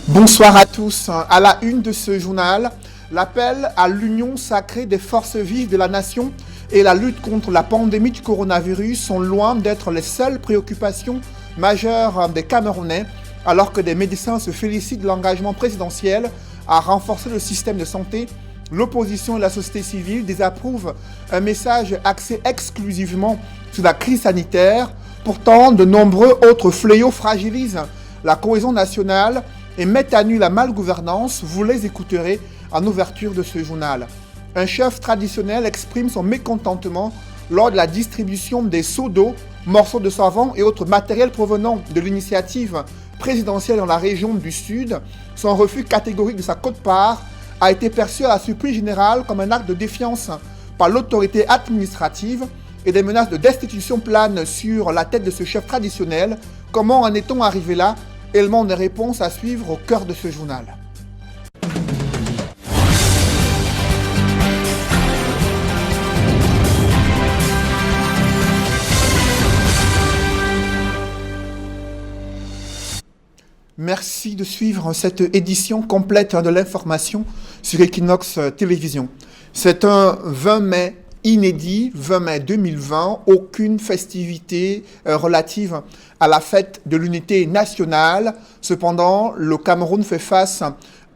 Bonsoir à tous. À la une de ce journal, l'appel à l'union sacrée des forces vives de la nation et la lutte contre la pandémie du coronavirus sont loin d'être les seules préoccupations majeures des Camerounais, alors que des médecins se félicitent de l'engagement présidentiel à renforcer le système de santé. L'opposition et la société civile désapprouvent un message axé exclusivement sur la crise sanitaire. Pourtant, de nombreux autres fléaux fragilisent la cohésion nationale et mettent à nu la malgouvernance. Vous les écouterez en ouverture de ce journal. Un chef traditionnel exprime son mécontentement lors de la distribution des seaux d'eau, morceaux de savon et autres matériels provenant de l'initiative présidentielle dans la région du Sud. Son refus catégorique de sa quote-part a été perçu à la surprise générale comme un acte de défiance par l'autorité administrative et des menaces de destitution planent sur la tête de ce chef traditionnel. Comment en est-on arrivé là? Élément de réponse à suivre au cœur de ce journal. Merci de suivre cette édition complète de l'information sur Equinox Télévision. C'est un 20 mai inédit, 20 mai 2020, aucune festivité relative à la fête de l'unité nationale. Cependant, le Cameroun fait face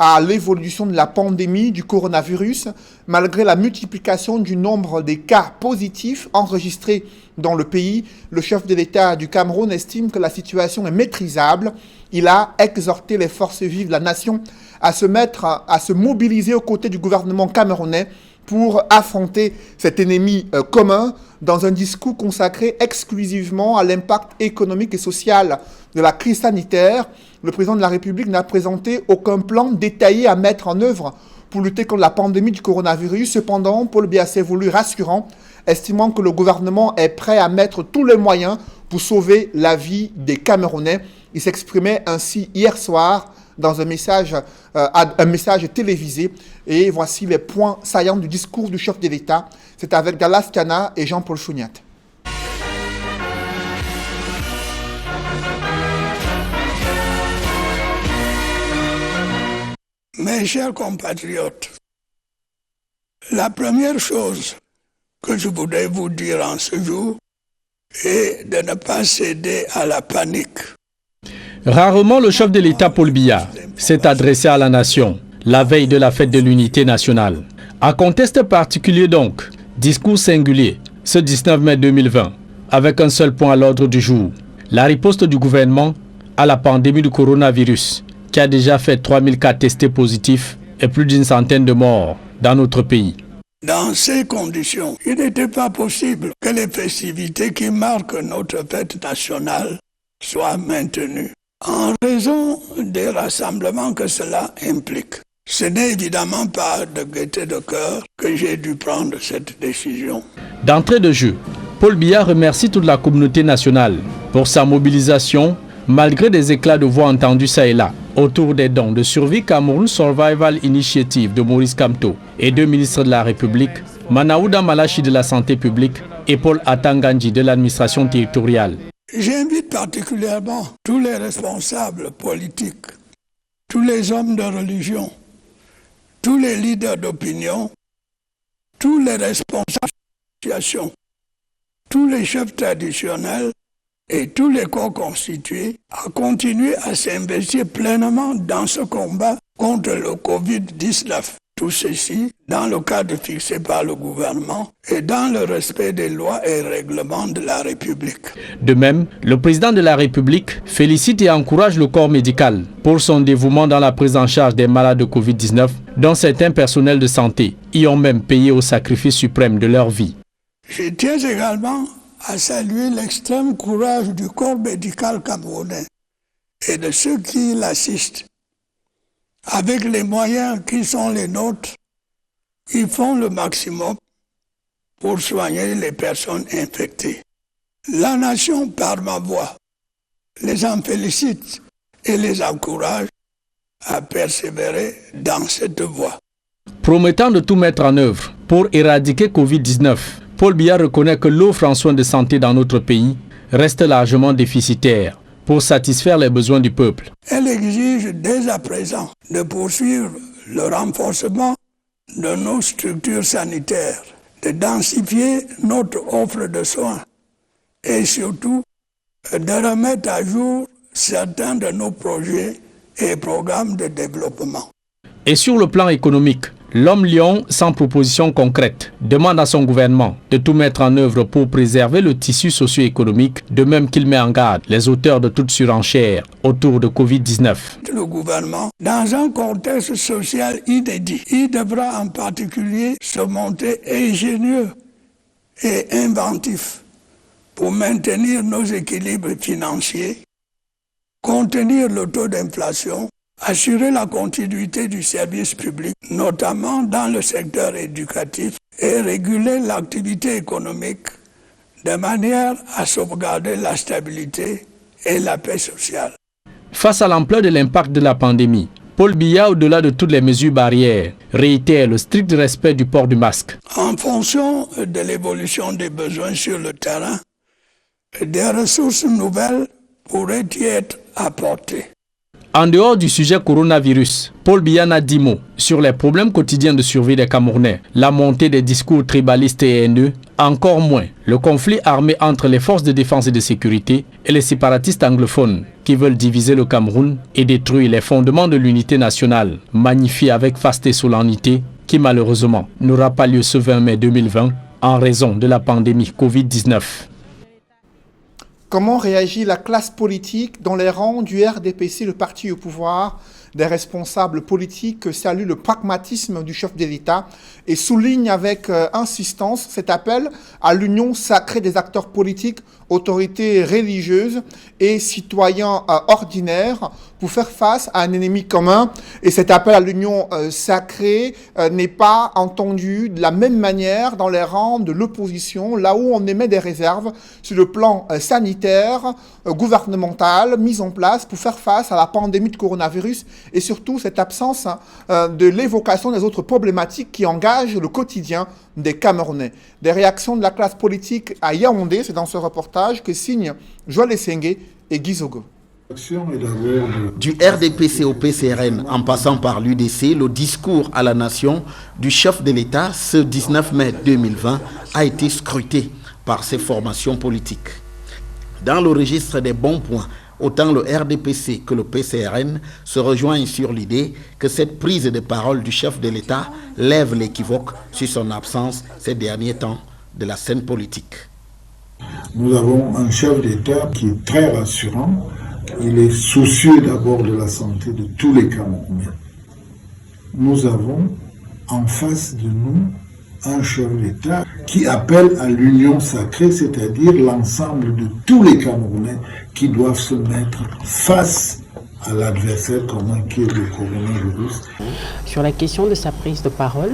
à l'évolution de la pandémie du coronavirus, malgré la multiplication du nombre des cas positifs enregistrés dans le pays. Le chef de l'État du Cameroun estime que la situation est maîtrisable. Il a exhorté les forces vives de la nation à se mobiliser aux côtés du gouvernement camerounais pour affronter cet ennemi commun dans un discours consacré exclusivement à l'impact économique et social de la crise sanitaire. Le président de la République n'a présenté aucun plan détaillé à mettre en œuvre pour lutter contre la pandémie du coronavirus. Cependant, Paul Biya s'est voulu rassurant, estimant que le gouvernement est prêt à mettre tous les moyens pour sauver la vie des Camerounais. Il s'exprimait ainsi hier soir dans un message télévisé. Et voici les points saillants du discours du chef de l'État. C'est avec Dallas Kana et Jean-Paul Chouniat. Mes chers compatriotes, la première chose que je voudrais vous dire en ce jour est de ne pas céder à la panique. Rarement le chef de l'État Paul Biya s'est adressé à la nation la veille de la fête de l'unité nationale. À contexte particulier donc, discours singulier, ce 19 mai 2020, avec un seul point à l'ordre du jour, la riposte du gouvernement à la pandémie du coronavirus, qui a déjà fait 3000 cas testés positifs et plus d'une centaine de morts dans notre pays. Dans ces conditions, il n'était pas possible que les festivités qui marquent notre fête nationale soient maintenues, en raison des rassemblements que cela implique. Ce n'est évidemment pas de gaieté de cœur que j'ai dû prendre cette décision. D'entrée de jeu, Paul Biya remercie toute la communauté nationale pour sa mobilisation, malgré des éclats de voix entendus ça et là, autour des dons de survie Cameroun Survival Initiative de Maurice Kamto et deux ministres de la République, Manaouda Malachi de la Santé publique et Paul Atanganji de l'administration territoriale. J'invite particulièrement tous les responsables politiques, tous les hommes de religion, tous les leaders d'opinion, tous les responsables d'associations, tous les chefs traditionnels et tous les corps constitués à continuer à s'investir pleinement dans ce combat contre le Covid-19. Tout ceci dans le cadre fixé par le gouvernement et dans le respect des lois et règlements de la République. De même, le président de la République félicite et encourage le corps médical pour son dévouement dans la prise en charge des malades de Covid-19, dont certains personnels de santé y ont même payé au sacrifice suprême de leur vie. Je tiens également à saluer l'extrême courage du corps médical camerounais et de ceux qui l'assistent. Avec les moyens qui sont les nôtres, ils font le maximum pour soigner les personnes infectées. La nation, par ma voix, les en félicite et les encourage à persévérer dans cette voie. Promettant de tout mettre en œuvre pour éradiquer Covid-19, Paul Biya reconnaît que l'offre en soins de santé dans notre pays reste largement déficitaire, pour satisfaire les besoins du peuple. Elle exige dès à présent de poursuivre le renforcement de nos structures sanitaires, de densifier notre offre de soins et surtout de remettre à jour certains de nos projets et programmes de développement. Et sur le plan économique, l'homme lion, sans proposition concrète, demande à son gouvernement de tout mettre en œuvre pour préserver le tissu socio-économique, de même qu'il met en garde les auteurs de toute surenchère autour de Covid-19. Le gouvernement, dans un contexte social inédit, il devra en particulier se montrer ingénieux et inventif pour maintenir nos équilibres financiers, contenir le taux d'inflation, assurer la continuité du service public, notamment dans le secteur éducatif, et réguler l'activité économique de manière à sauvegarder la stabilité et la paix sociale. Face à l'ampleur de l'impact de la pandémie, Paul Biya, au-delà de toutes les mesures barrières, réitère le strict respect du port du masque. En fonction de l'évolution des besoins sur le terrain, des ressources nouvelles pourraient y être apportées. En dehors du sujet coronavirus, Paul Biya a 10 mots sur les problèmes quotidiens de survie des Camerounais, la montée des discours tribalistes et haineux, encore moins le conflit armé entre les forces de défense et de sécurité et les séparatistes anglophones qui veulent diviser le Cameroun et détruire les fondements de l'unité nationale, magnifiés avec faste et solennité, qui malheureusement n'aura pas lieu ce 20 mai 2020 en raison de la pandémie Covid-19. Comment réagit la classe politique dans les rangs du RDPC, le parti au pouvoir? Des responsables politiques saluent le pragmatisme du chef de l'État et soulignent avec insistance cet appel à l'union sacrée des acteurs politiques, autorités religieuses et citoyens ordinaires pour faire face à un ennemi commun. Et cet appel à l'union sacrée n'est pas entendu de la même manière dans les rangs de l'opposition, là où on émet des réserves sur le plan sanitaire, gouvernemental, mis en place pour faire face à la pandémie de coronavirus et surtout cette absence de l'évocation des autres problématiques qui engagent le quotidien des Camerounais. Des réactions de la classe politique à Yaoundé, c'est dans ce reportage que signent Joël Essengue et Guy Zogo. Du RDPC au PCRN, en passant par l'UDC, le discours à la nation du chef de l'État ce 19 mai 2020 a été scruté par ces formations politiques. Dans le registre des bons points, autant le RDPC que le PCRN se rejoignent sur l'idée que cette prise de parole du chef de l'État lève l'équivoque sur son absence ces derniers temps de la scène politique. Nous avons un chef d'État qui est très rassurant. Il est soucieux d'abord de la santé de tous les Camerounais. Nous avons en face de nous un chef d'État qui appelle à l'union sacrée, c'est-à-dire l'ensemble de tous les Camerounais qui doivent se mettre face à l'adversaire commun qui est le coronavirus. Sur la question de sa prise de parole,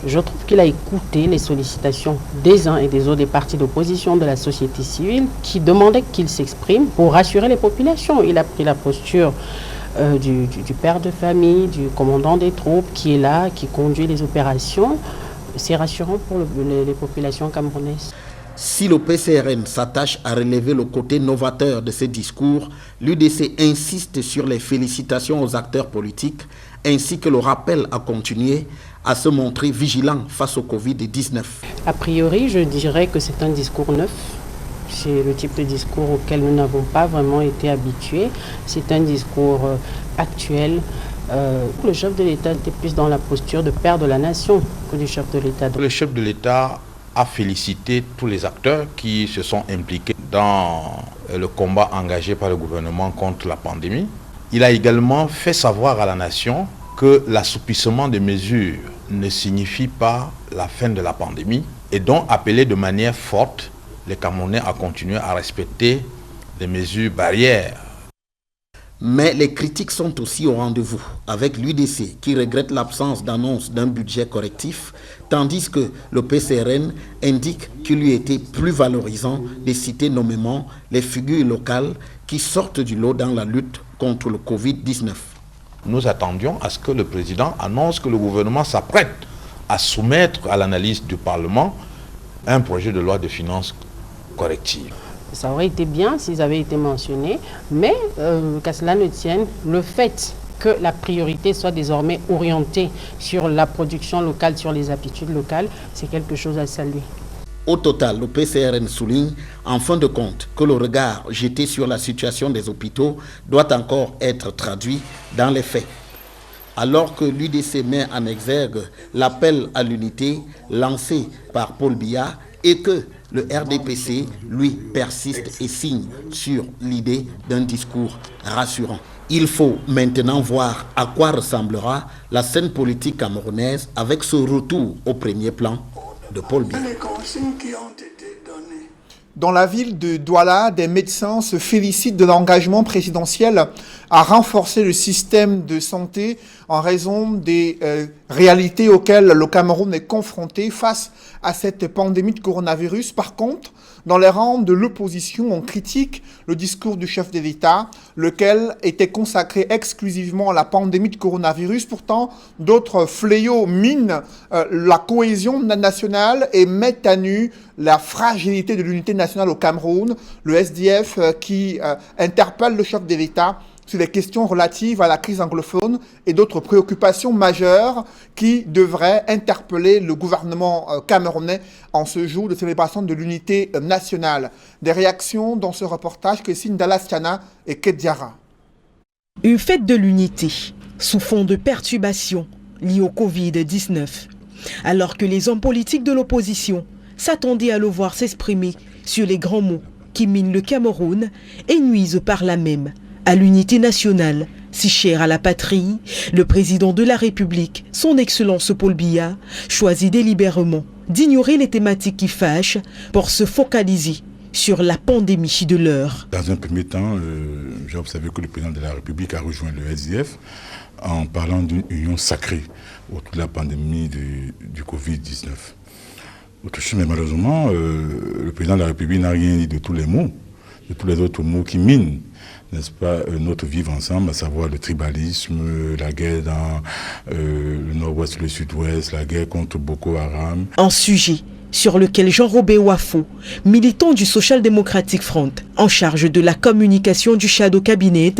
je trouve qu'il a écouté les sollicitations des uns et des autres des partis d'opposition de la société civile qui demandaient qu'il s'exprime pour rassurer les populations. Il a pris la posture du père de famille, du commandant des troupes qui est là, qui conduit les opérations. C'est rassurant pour les populations camerounaises. Si le PCRN s'attache à relever le côté novateur de ces discours, l'UDC insiste sur les félicitations aux acteurs politiques ainsi que le rappel à continuer à se montrer vigilant face au Covid-19. A priori, je dirais que c'est un discours neuf. C'est le type de discours auquel nous n'avons pas vraiment été habitués. C'est un discours actuel. Le chef de l'État était plus dans la posture de père de la nation que du chef de l'État. Le chef de l'État a félicité tous les acteurs qui se sont impliqués dans le combat engagé par le gouvernement contre la pandémie. Il a également fait savoir à la nation que l'assouplissement des mesures ne signifie pas la fin de la pandémie et donc appelé de manière forte les Camerounais à continuer à respecter les mesures barrières. Mais les critiques sont aussi au rendez-vous, avec l'UDC qui regrette l'absence d'annonce d'un budget correctif, tandis que le PCRN indique qu'il lui était plus valorisant de citer nommément les figures locales qui sortent du lot dans la lutte contre le Covid-19. Nous attendions à ce que le président annonce que le gouvernement s'apprête à soumettre à l'analyse du Parlement un projet de loi de finances corrective. Ça aurait été bien s'ils avaient été mentionnés, mais qu'à cela ne tienne, le fait que la priorité soit désormais orientée sur la production locale, sur les aptitudes locales, c'est quelque chose à saluer. Au total, le PCRN souligne, en fin de compte, que le regard jeté sur la situation des hôpitaux doit encore être traduit dans les faits. Alors que l'UDC met en exergue l'appel à l'unité lancé par Paul Biya et que le RDPC, lui, persiste et signe sur l'idée d'un discours rassurant. Il faut maintenant voir à quoi ressemblera la scène politique camerounaise avec ce retour au premier plan de Paul Biya. Dans la ville de Douala, des médecins se félicitent de l'engagement présidentiel à renforcer le système de santé en raison des réalités auxquelles le Cameroun est confronté face à cette pandémie de coronavirus. Par contre, dans les rangs de l'opposition, on critique le discours du chef de l'État, lequel était consacré exclusivement à la pandémie de coronavirus. Pourtant, d'autres fléaux minent la cohésion nationale et mettent à nu la fragilité de l'unité nationale au Cameroun. Le SDF qui interpelle le chef de l'État sur les questions relatives à la crise anglophone et d'autres préoccupations majeures qui devraient interpeller le gouvernement camerounais en ce jour de célébration de l'unité nationale. Des réactions dans ce reportage que signent Dallas Tiana et Kediara. Une fête de l'unité sous fond de perturbations liées au Covid-19, alors que les hommes politiques de l'opposition s'attendaient à le voir s'exprimer sur les grands mots qui minent le Cameroun et nuisent par là même à l'unité nationale, si chère à la patrie. Le président de la République, son Excellence Paul Biya, choisit délibérément d'ignorer les thématiques qui fâchent pour se focaliser sur la pandémie de l'heure. Dans un premier temps, j'ai observé que le président de la République a rejoint le SDF en parlant d'une union sacrée autour de la pandémie du Covid-19. Autre chose, mais malheureusement, le président de la République n'a rien dit de tous les mots, de tous les autres mots qui minent, n'est-ce pas, notre vivre ensemble, à savoir le tribalisme, la guerre dans le nord-ouest et le sud-ouest, la guerre contre Boko Haram. Un sujet sur lequel Jean-Robert Wafo, militant du Social Democratic Front, en charge de la communication du Shadow Cabinet,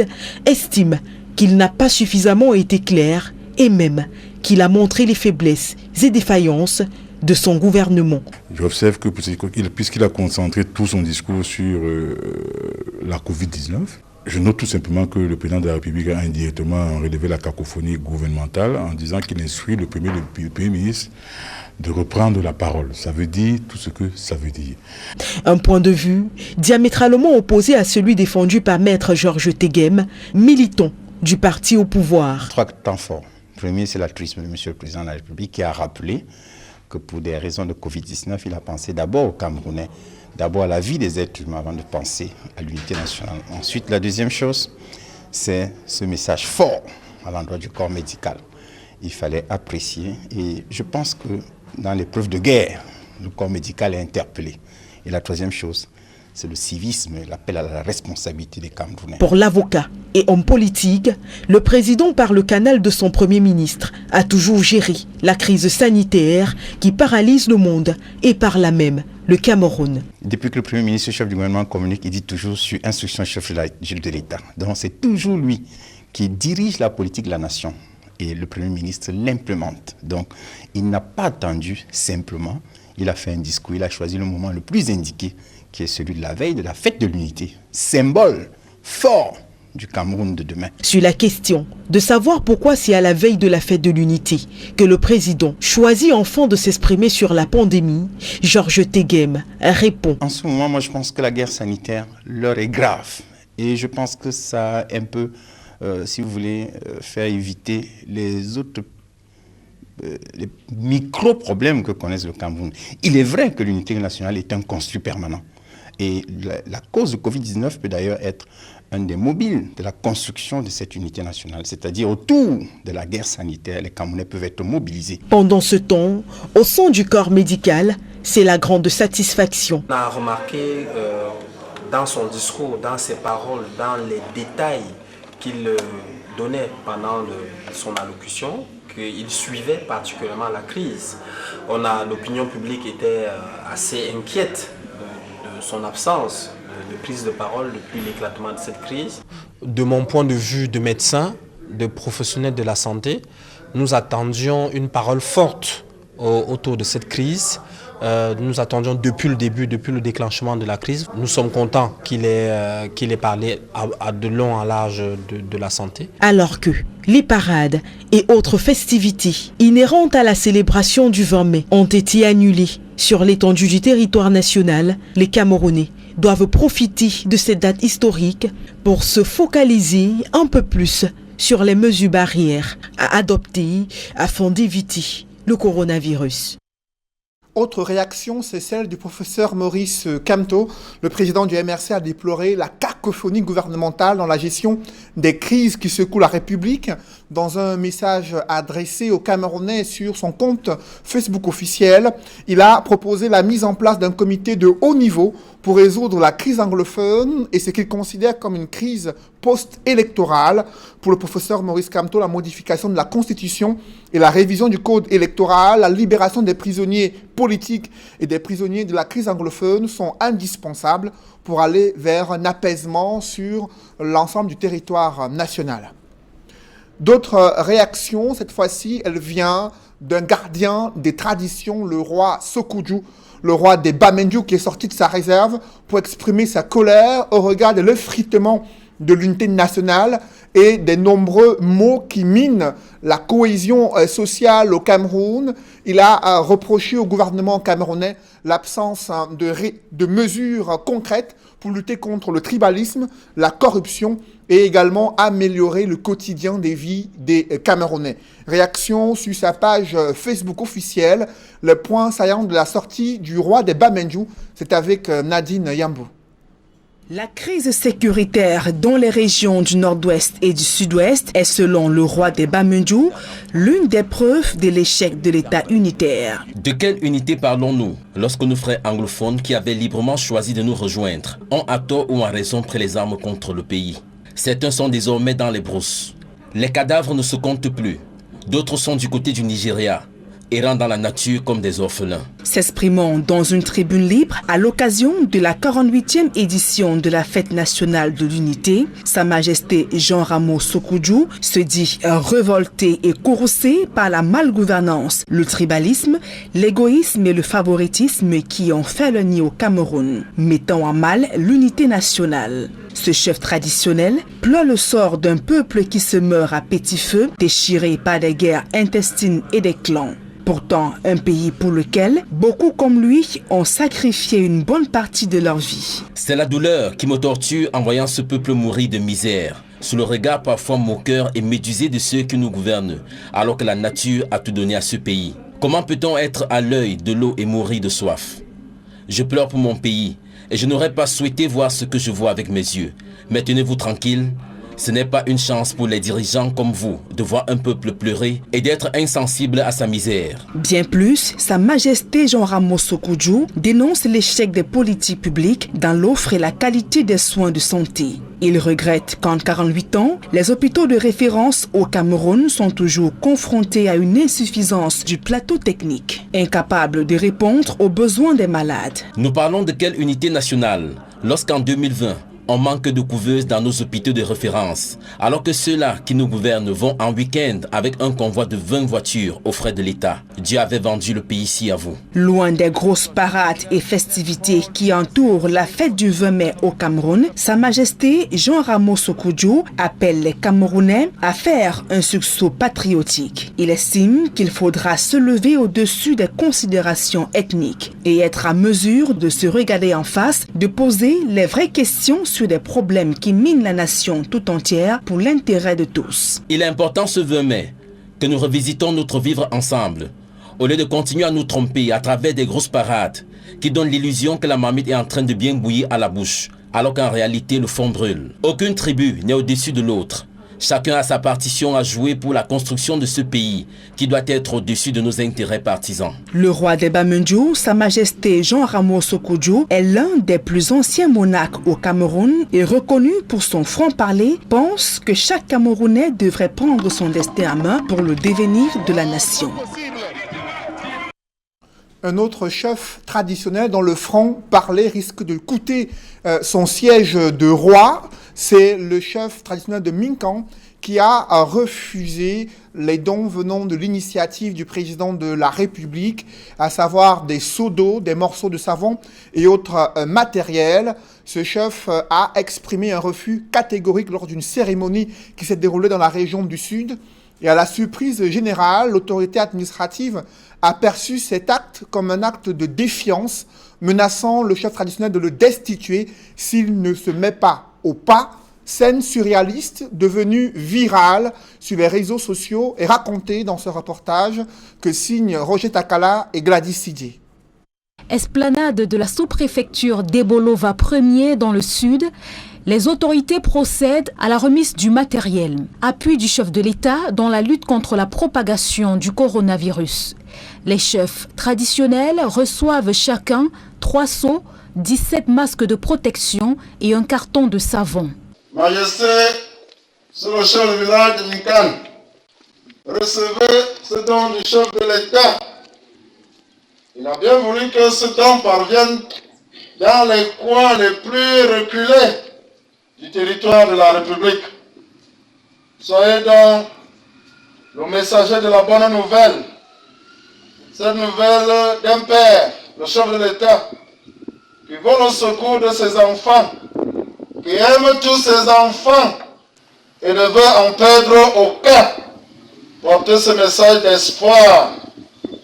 estime qu'il n'a pas suffisamment été clair et même qu'il a montré les faiblesses et défaillances de son gouvernement. J'observe que puisqu'il a concentré tout son discours sur la Covid-19, je note tout simplement que le président de la République a indirectement relevé la cacophonie gouvernementale en disant qu'il instruit le Premier ministre de reprendre la parole. Ça veut dire tout ce que ça veut dire. Un point de vue diamétralement opposé à celui défendu par Maître Georges Teghem, militant du parti au pouvoir. 3 temps forts. Le premier, c'est l'altruisme de M. le Président de la République qui a rappelé que pour des raisons de Covid-19, il a pensé d'abord aux Camerounais, d'abord à la vie des êtres humains avant de penser à l'unité nationale. Ensuite, la deuxième chose, c'est ce message fort à l'endroit du corps médical. Il fallait apprécier et je pense que dans l'épreuve de guerre, le corps médical est interpellé. Et la troisième chose, c'est le civisme, l'appel à la responsabilité des Camerounais. Pour l'avocat et homme politique, le président, par le canal de son Premier ministre, a toujours géré la crise sanitaire qui paralyse le monde et par là même le Cameroun. Depuis que le Premier ministre, chef du gouvernement, communique, il dit toujours sur instruction chef de l'État. Donc c'est toujours lui qui dirige la politique de la nation et le Premier ministre l'implémente. Donc il n'a pas attendu simplement, il a fait un discours, il a choisi le moment le plus indiqué, qui est celui de la veille de la fête de l'unité, symbole fort du Cameroun de demain. Sur la question de savoir pourquoi c'est à la veille de la fête de l'unité que le président choisit enfin de s'exprimer sur la pandémie, Georges Teghem répond. En ce moment, moi je pense que la guerre sanitaire, l'heure est grave. Et je pense que ça a un peu, si vous voulez, faire éviter les autres les micro-problèmes que connaissent le Cameroun. Il est vrai que l'unité nationale est un construit permanent. Et la cause du Covid-19 peut d'ailleurs être un des mobiles de la construction de cette unité nationale. C'est-à-dire autour de la guerre sanitaire, les Camerounais peuvent être mobilisés. Pendant ce temps, au sein du corps médical, c'est la grande satisfaction. On a remarqué dans son discours, dans ses paroles, dans les détails qu'il donnait pendant son allocution, qu'il suivait particulièrement la crise. L'opinion publique était assez inquiète de son absence, de prise de parole depuis l'éclatement de cette crise. De mon point de vue de médecin, de professionnel de la santé, nous attendions une parole forte autour de cette crise. Nous attendions depuis le début, depuis le déclenchement de la crise. Nous sommes contents qu'il ait parlé à de long en large de la santé. Alors que les parades et autres festivités inhérentes à la célébration du 20 mai ont été annulées sur l'étendue du territoire national, les Camerounais doivent profiter de cette date historique pour se focaliser un peu plus sur les mesures barrières à adopter afin d'éviter le coronavirus. Autre réaction, c'est celle du professeur Maurice Kamto. Le président du MRC a déploré la cacophonie gouvernementale dans la gestion des crises qui secouent la République. Dans un message adressé aux Camerounais sur son compte Facebook officiel, il a proposé la mise en place d'un comité de haut niveau pour résoudre la crise anglophone et ce qu'il considère comme une crise post-électorale. Pour le professeur Maurice Kamto, la modification de la Constitution et la révision du code électoral, la libération des prisonniers politiques et des prisonniers de la crise anglophone sont indispensables pour aller vers un apaisement sur l'ensemble du territoire national. D'autres réactions, cette fois-ci, elle vient d'un gardien des traditions, le roi Sokujou, le roi des Bamendiou, qui est sorti de sa réserve pour exprimer sa colère au regard de l'effritement de l'unité nationale et des nombreux maux qui minent la cohésion sociale au Cameroun. Il a reproché au gouvernement camerounais l'absence de mesures concrètes pour lutter contre le tribalisme, la corruption et également améliorer le quotidien des vies des Camerounais. Réaction sur sa page Facebook officielle, le point saillant de la sortie du roi des Bamendiou, c'est avec Nadine Yambou. La crise sécuritaire dans les régions du nord-ouest et du sud-ouest est, selon le roi des Bamendiou, l'une des preuves de l'échec de l'État unitaire. De quelle unité parlons-nous lorsque nos frères anglophones qui avaient librement choisi de nous rejoindre ont à tort ou à raison pris les armes contre le pays? Certains sont désormais dans les brousses. Les cadavres ne se comptent plus. D'autres sont du côté du Nigeria, errant dans la nature comme des orphelins. S'exprimant dans une tribune libre à l'occasion de la 48e édition de la Fête nationale de l'unité, Sa Majesté Jean Ramos Sokujou se dit révolté et courroucé par la malgouvernance, le tribalisme, l'égoïsme et le favoritisme qui ont fait le nid au Cameroun, mettant en mal l'unité nationale. Ce chef traditionnel pleure le sort d'un peuple qui se meurt à petit feu, déchiré par des guerres intestines et des clans. Pourtant, un pays pour lequel beaucoup comme lui ont sacrifié une bonne partie de leur vie. C'est la douleur qui me torture en voyant ce peuple mourir de misère, sous le regard parfois moqueur et médusé de ceux qui nous gouvernent, alors que la nature a tout donné à ce pays. Comment peut-on être à l'œil de l'eau et mourir de soif? Je pleure pour mon pays et je n'aurais pas souhaité voir ce que je vois avec mes yeux. Mais tenez-vous tranquille. Ce n'est pas une chance pour les dirigeants comme vous de voir un peuple pleurer et d'être insensible à sa misère. Bien plus, Sa Majesté Jean Ramos Sokujou dénonce l'échec des politiques publiques dans l'offre et la qualité des soins de santé. Il regrette qu'en 48 ans, les hôpitaux de référence au Cameroun sont toujours confrontés à une insuffisance du plateau technique, incapables de répondre aux besoins des malades. Nous parlons de quelle unité nationale lorsqu'en 2020, on manque de couveuses dans nos hôpitaux de référence, alors que ceux-là qui nous gouvernent vont en week-end avec un convoi de 20 voitures aux frais de l'État. Dieu avait vendu le pays ici à vous. Loin des grosses parades et festivités qui entourent la fête du 20 mai au Cameroun, Sa Majesté Jean Ramos Sokujou appelle les Camerounais à faire un sursaut patriotique. Il estime qu'il faudra se lever au-dessus des considérations ethniques et être à mesure de se regarder en face, de poser les vraies questions sur des problèmes qui minent la nation tout entière pour l'intérêt de tous. Il est important ce 20 mai que nous revisitons notre vivre ensemble, au lieu de continuer à nous tromper à travers des grosses parades qui donnent l'illusion que la marmite est en train de bien bouillir à la bouche, alors qu'en réalité le fond brûle. Aucune tribu n'est au-dessus de l'autre. Chacun a sa partition à jouer pour la construction de ce pays qui doit être au-dessus de nos intérêts partisans. Le roi des Bamendiou, Sa Majesté Jean Ramos Sokujou, est l'un des plus anciens monarques au Cameroun et reconnu pour son franc-parler, pense que chaque Camerounais devrait prendre son destin à main pour le devenir de la nation. un autre chef traditionnel dont le franc-parler risque de coûter son siège de roi. C'est le chef traditionnel de Minkan qui a refusé les dons venant de l'initiative du président de la République, à savoir des seaux d'eau, des morceaux de savon et autres matériels. Ce chef a exprimé un refus catégorique lors d'une cérémonie qui s'est déroulée dans la région du Sud. Et à la surprise générale, l'autorité administrative a perçu cet acte comme un acte de défiance, menaçant le chef traditionnel de le destituer s'il ne se met pas au pas. Scène surréaliste devenue virale sur les réseaux sociaux et racontée dans ce reportage que signent Roger Takala et Gladys Sidier. Esplanade de la sous-préfecture d'Ebolova 1er dans le sud, les autorités procèdent à la remise du matériel, appui du chef de l'État dans la lutte contre la propagation du coronavirus. Les chefs traditionnels reçoivent chacun 3 seaux, 17 masques de protection et un carton de savon. Majesté, sur le chef du village de Minkan, recevez ce don du chef de l'État. Il a bien voulu que ce don parvienne dans les coins les plus reculés du territoire de la République. Soyez donc le messager de la bonne nouvelle. Cette nouvelle d'un père, le chef de l'État, qui vole au secours de ses enfants, qui aime tous ses enfants et ne veut en perdre aucun. Porter ce message d'espoir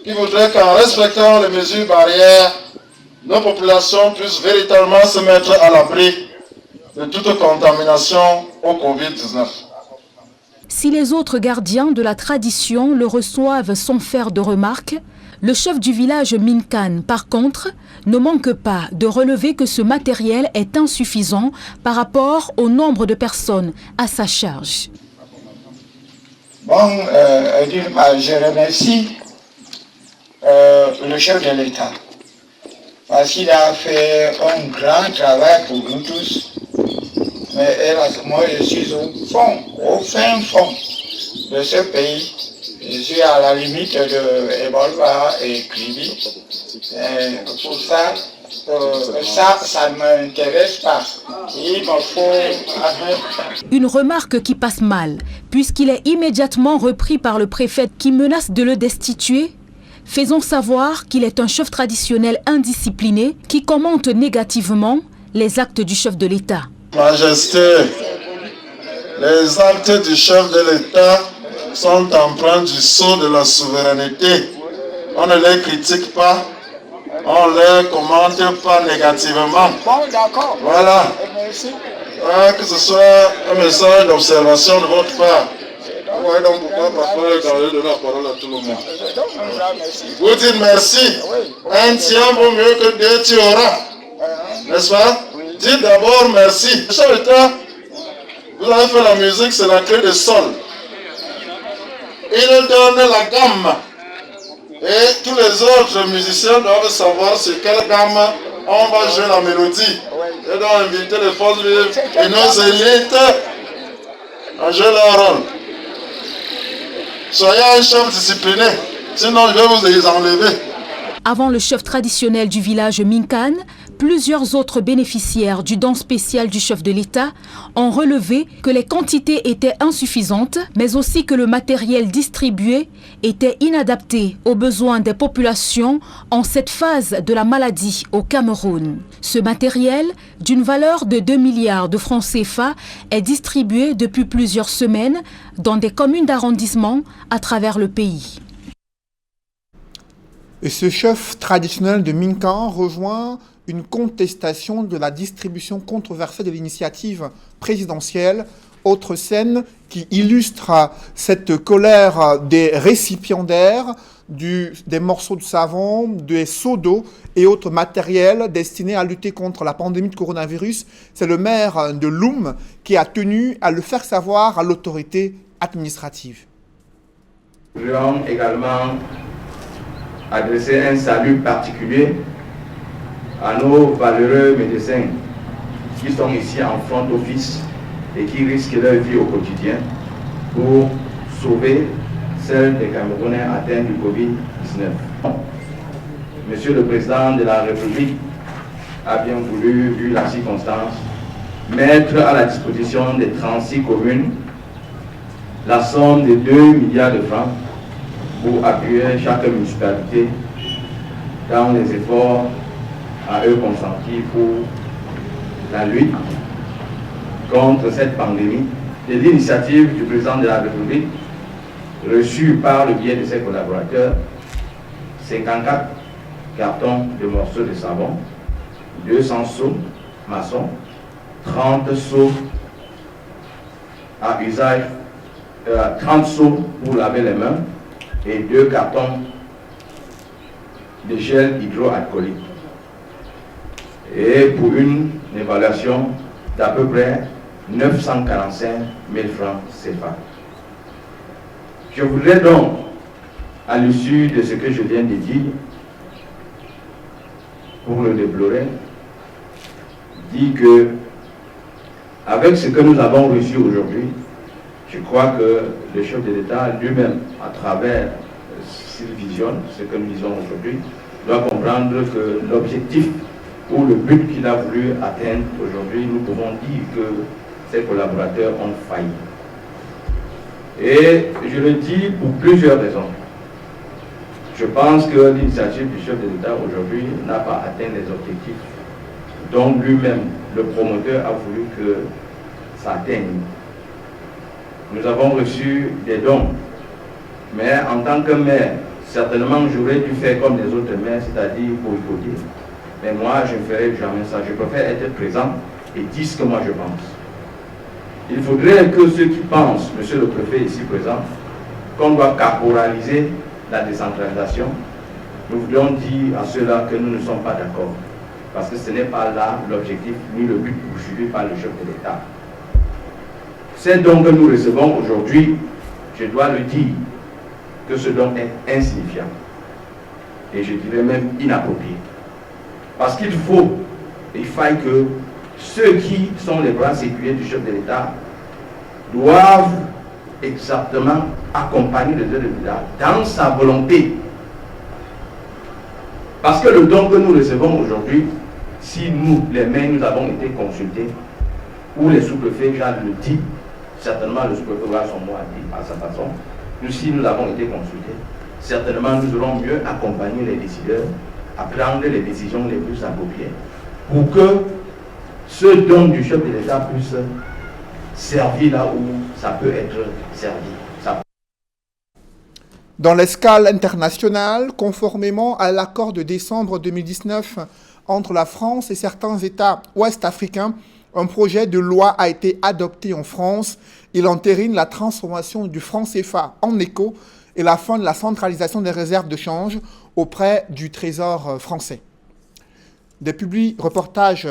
qui voudrait qu'en respectant les mesures barrières, nos populations puissent véritablement se mettre à l'abri de toute contamination au Covid-19. Si les autres gardiens de la tradition le reçoivent sans faire de remarques, le chef du village Minkan, par contre, ne manque pas de relever que ce matériel est insuffisant par rapport au nombre de personnes à sa charge. Bon, je remercie le chef de l'État parce qu'il a fait un grand travail pour nous tous. Mais moi, je suis au fin fond de ce pays. Je suis à la limite de Ebolova et Kribi. Pour ça, ça ne m'intéresse pas. Il me faut... Une remarque qui passe mal, puisqu'il est immédiatement repris par le préfet qui menace de le destituer. Faisons savoir qu'il est un chef traditionnel indiscipliné qui commente négativement les actes du chef de l'État. Majesté, les actes du chef de l'État sont empreints du sceau de la souveraineté. On ne les critique pas, on ne les commente pas négativement. Bon, d'accord. Voilà. Que ce soit un message d'observation de votre part. Ouais, donc pourquoi parfois donner la parole à tout le monde? Vous dites merci. Un tien vaut mieux que 2 tu auras. N'est-ce pas? Dites d'abord merci. Le chef d'État, vous avez fait la musique, c'est la clé de sol. Il donne la gamme. Et tous les autres musiciens doivent savoir sur quelle gamme on va jouer la mélodie. Et donc inviter les forces vives et nos élites à jouer leur rôle. Soyez un chef discipliné, sinon je vais vous les enlever. Avant le chef traditionnel du village Minkan, plusieurs autres bénéficiaires du don spécial du chef de l'État ont relevé que les quantités étaient insuffisantes, mais aussi que le matériel distribué était inadapté aux besoins des populations en cette phase de la maladie au Cameroun. Ce matériel, d'une valeur de 2 milliards de francs CFA, est distribué depuis plusieurs semaines dans des communes d'arrondissement à travers le pays. Et ce chef traditionnel de Minkan rejoint une contestation de la distribution controversée de l'initiative présidentielle. Autre scène qui illustre cette colère des récipiendaires, des morceaux de savon, des seaux d'eau et autres matériels destinés à lutter contre la pandémie de coronavirus. C'est le maire de Loum qui a tenu à le faire savoir à l'autorité administrative. Nous voulons également adresser un salut particulier à nos valeureux médecins qui sont ici en front office et qui risquent leur vie au quotidien pour sauver celle des Camerounais atteints du Covid-19. Monsieur le Président de la République a bien voulu, vu la circonstance, mettre à la disposition des 36 communes la somme de 2 milliards de francs pour appuyer chaque municipalité dans les efforts à eux consentis pour la lutte contre cette pandémie. Et l'initiative du président de la République, reçue par le biais de ses collaborateurs, 54 cartons de morceaux de savon, 200 seaux maçons, 30 seaux à usage, 30 seaux pour laver les mains et 2 cartons de gel hydroalcoolique. Et pour une évaluation d'à peu près 945 000 francs CFA. Je voudrais donc, à l'issue de ce que je viens de dire, pour le déplorer, dire que, avec ce que nous avons reçu aujourd'hui, je crois que le chef de l'État lui-même, à travers, s'il visionne ce que nous disons aujourd'hui, doit comprendre que l'objectif ou le but qu'il a voulu atteindre aujourd'hui, nous pouvons dire que ses collaborateurs ont failli. Et je le dis pour plusieurs raisons. Je pense que l'initiative du chef de l'État aujourd'hui n'a pas atteint les objectifs dont lui-même, le promoteur, a voulu que ça atteigne. Nous avons reçu des dons, mais en tant que maire, certainement j'aurais dû faire comme les autres maires, c'est-à-dire boycotter. Mais moi, je ne ferai jamais ça. Je préfère être présent et dire ce que moi je pense. Il faudrait que ceux qui pensent, monsieur le préfet ici présent, qu'on doit caporaliser la décentralisation, nous voulons dire à ceux-là que nous ne sommes pas d'accord. Parce que ce n'est pas là l'objectif ni le but poursuivi par le chef de l'État. Ces dons que nous recevons aujourd'hui, je dois le dire, que ce don est insignifiant. Et je dirais même inapproprié. Parce qu'il faille que ceux qui sont les bras séculaires du chef de l'État doivent exactement accompagner le chef de l'État dans sa volonté. Parce que le don que nous recevons aujourd'hui, si nous, les maires, nous avons été consultés, ou les sous-préfets, Jean le dit, certainement le sous-préfet aura son mot à dire à sa façon, nous, si nous avons été consultés, certainement nous aurons mieux accompagné les décideurs à prendre les décisions les plus appropriées pour que ce don du chef de l'État puisse servir là où ça peut être servi. Dans l'escale internationale, conformément à l'accord de décembre 2019 entre la France et certains États ouest-africains, un projet de loi a été adopté en France. Il entérine la transformation du franc CFA en éco et la fin de la centralisation des réserves de change auprès du Trésor français. Des publi-reportages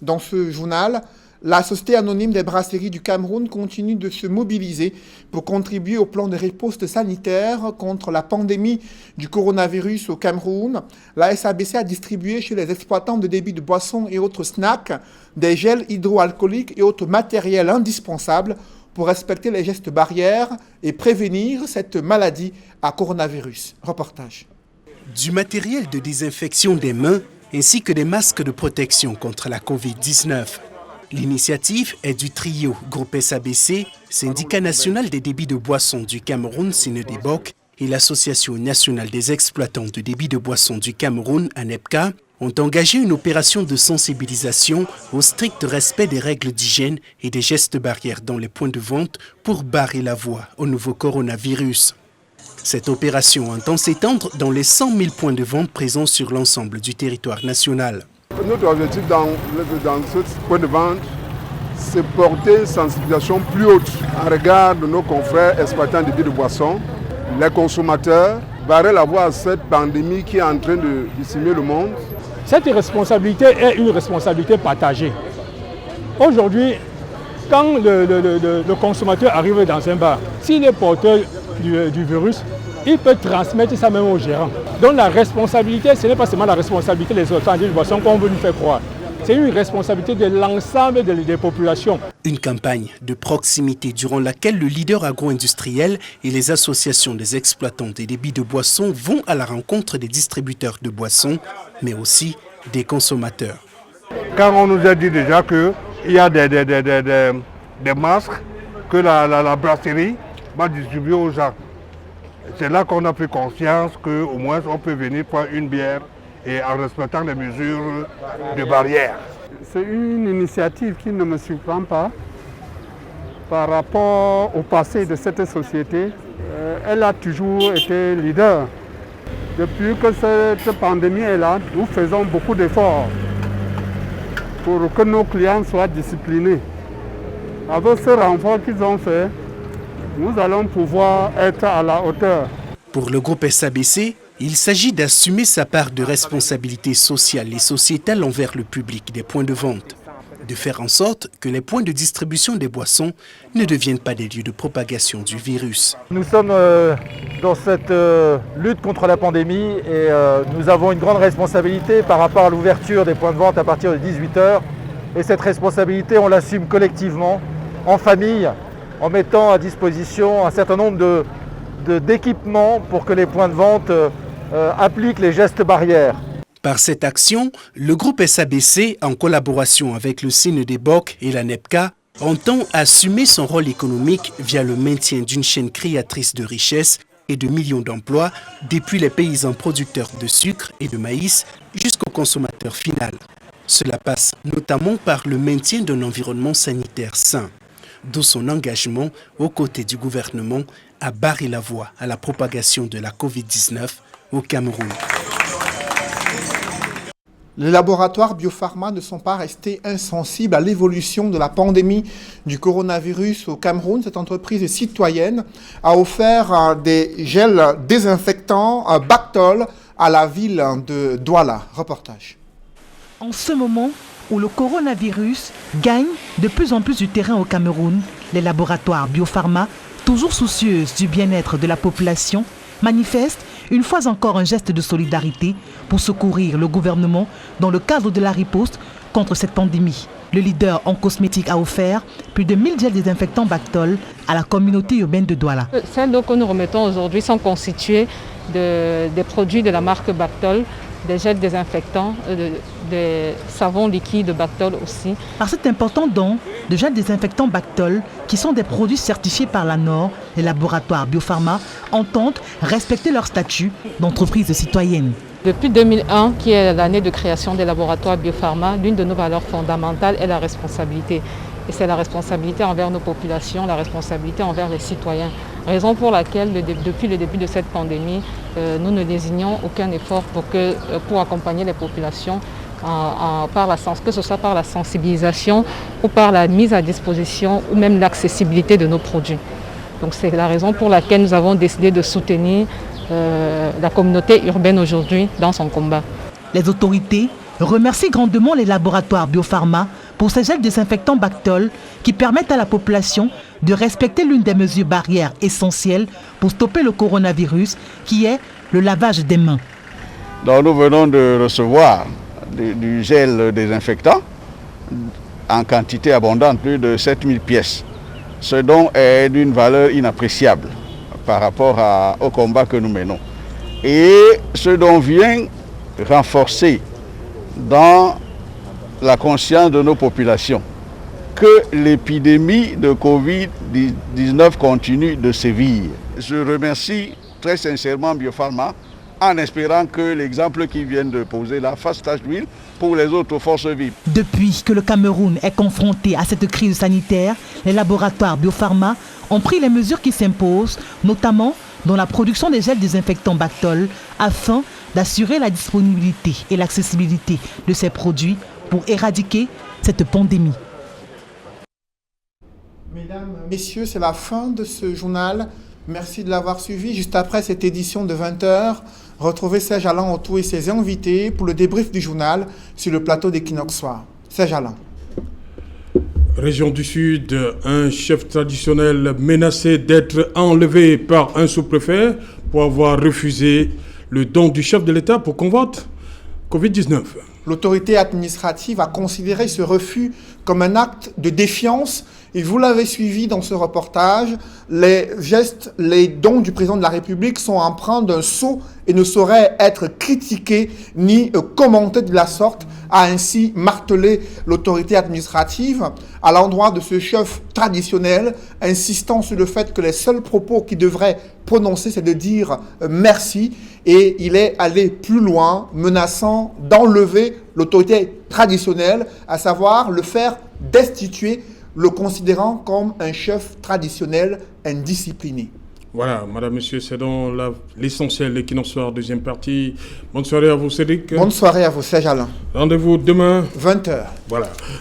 dans ce journal, la Société anonyme des brasseries du Cameroun continue de se mobiliser pour contribuer au plan de riposte sanitaire contre la pandémie du coronavirus au Cameroun. La SABC a distribué chez les exploitants de débits de boissons et autres snacks des gels hydroalcooliques et autres matériels indispensables pour respecter les gestes barrières et prévenir cette maladie à coronavirus. Reportage. Du matériel de désinfection des mains ainsi que des masques de protection contre la Covid-19. L'initiative est du trio Groupe SABC, Syndicat national des débits de boissons du Cameroun, Synodébok, et l'Association nationale des exploitants de débits de boissons du Cameroun, ANEPCA, ont engagé une opération de sensibilisation au strict respect des règles d'hygiène et des gestes barrières dans les points de vente pour barrer la voie au nouveau coronavirus. Cette opération entend s'étendre dans les 100 000 points de vente présents sur l'ensemble du territoire national. Notre objectif dans ce point de vente, c'est porter une sensibilisation plus haute en regard de nos confrères exploitants de débits de boissons, les consommateurs, barrer la voie à cette pandémie qui est en train de décimer le monde. Cette responsabilité est une responsabilité partagée. Aujourd'hui, quand le consommateur arrive dans un bar, s'il est porteur du virus, il peut transmettre ça même au gérant. Donc la responsabilité, ce n'est pas seulement la responsabilité des autres de boissons qu'on veut nous faire croire. c'est une responsabilité de l'ensemble des populations. Une campagne de proximité durant laquelle le leader agro-industriel et les associations des exploitants des débits de boissons vont à la rencontre des distributeurs de boissons, mais aussi des consommateurs. Quand on nous a dit déjà qu'il y a des masques que la brasserie va distribuer aux gens, c'est là qu'on a pris conscience qu'au moins on peut venir prendre une bière et en respectant les mesures de barrière. C'est une initiative qui ne me surprend pas par rapport au passé de cette société. Elle a toujours été leader. Depuis que cette pandémie est là, nous faisons beaucoup d'efforts pour que nos clients soient disciplinés. Avec ce renfort qu'ils ont fait, nous allons pouvoir être à la hauteur. Pour le groupe SABC, il s'agit d'assumer sa part de responsabilité sociale et sociétale envers le public des points de vente, de faire en sorte que les points de distribution des boissons ne deviennent pas des lieux de propagation du virus. Nous sommes dans cette lutte contre la pandémie et nous avons une grande responsabilité par rapport à l'ouverture des points de vente à partir de 18h. Et cette responsabilité, on l'assume collectivement, en famille, en mettant à disposition un certain nombre d'équipements pour que les points de vente appliquent les gestes barrières. Par cette action, le groupe SABC, en collaboration avec le CNEDEBOC et la NEPCA, entend assumer son rôle économique via le maintien d'une chaîne créatrice de richesses et de millions d'emplois, depuis les paysans producteurs de sucre et de maïs jusqu'au consommateur final. Cela passe notamment par le maintien d'un environnement sanitaire sain, d'où son engagement aux côtés du gouvernement à barrer la voie à la propagation de la Covid-19 au Cameroun. Les laboratoires biopharma ne sont pas restés insensibles à l'évolution de la pandémie du coronavirus au Cameroun. Cette entreprise citoyenne a offert des gels désinfectants Bactol à la ville de Douala. Reportage. En ce moment où le coronavirus gagne de plus en plus du terrain au Cameroun, les laboratoires biopharma, toujours soucieux du bien-être de la population, manifestent une fois encore un geste de solidarité pour secourir le gouvernement dans le cadre de la riposte contre cette pandémie. Le leader en cosmétique a offert plus de 1000 gels désinfectants Bactol à la communauté urbaine de Douala. Celles que nous remettons aujourd'hui sont constituées des produits de la marque Bactol, des gels désinfectants, des savons liquides Bactol aussi. Par cet important don de gels désinfectants Bactol, qui sont des produits certifiés par l'ANOR, les laboratoires biopharma entendent respecter leur statut d'entreprise citoyenne. Depuis 2001, qui est l'année de création des laboratoires biopharma, l'une de nos valeurs fondamentales est la responsabilité. Et c'est la responsabilité envers nos populations, la responsabilité envers les citoyens. Raison pour laquelle, depuis le début de cette pandémie, nous ne désignons aucun effort pour accompagner les populations, que ce soit par la sensibilisation ou par la mise à disposition ou même l'accessibilité de nos produits. Donc c'est la raison pour laquelle nous avons décidé de soutenir la communauté urbaine aujourd'hui dans son combat. Les autorités remercient grandement les laboratoires biopharma pour ces gels désinfectants Bactol qui permettent à la population de respecter l'une des mesures barrières essentielles pour stopper le coronavirus, qui est le lavage des mains. Donc nous venons de recevoir du gel désinfectant en quantité abondante, plus de 7000 pièces. Ce don est d'une valeur inappréciable par rapport au combat que nous menons. Et ce don vient renforcer dans la conscience de nos populations que l'épidémie de Covid-19 continue de sévir. Je remercie très sincèrement Biopharma en espérant que l'exemple qu'ils viennent de poser là fasse tache d'huile pour les autres forces vives. Depuis que le Cameroun est confronté à cette crise sanitaire, les laboratoires Biopharma ont pris les mesures qui s'imposent, notamment dans la production des gels désinfectants Bactol, afin d'assurer la disponibilité et l'accessibilité de ces produits pour éradiquer cette pandémie. Mesdames, Messieurs, c'est la fin de ce journal. Merci de l'avoir suivi. Juste après cette édition de 20h, retrouvez Serge Alain Autou et ses invités pour le débrief du journal sur le plateau d'Equinox Soir. Serge Alain. Région du Sud, un chef traditionnel menacé d'être enlevé par un sous-préfet pour avoir refusé le don du chef de l'État pour combattre Covid-19. L'autorité administrative a considéré ce refus comme un acte de défiance. Et vous l'avez suivi dans ce reportage, les gestes, les dons du président de la République sont empreints d'un sceau et ne sauraient être critiqués ni commentés de la sorte, a ainsi martelé l'autorité administrative à l'endroit de ce chef traditionnel, insistant sur le fait que les seuls propos qu'il devrait prononcer, c'est de dire merci. Et il est allé plus loin, menaçant d'enlever l'autorité traditionnelle, à savoir le faire destituer, le considérant comme un chef traditionnel indiscipliné. Voilà, madame, monsieur, c'est donc l'essentiel de l'Equinox Soir, deuxième partie. Bonne soirée à vous, Cédric. Bonne soirée à vous, Serge Alain. Rendez-vous demain. 20h. Voilà.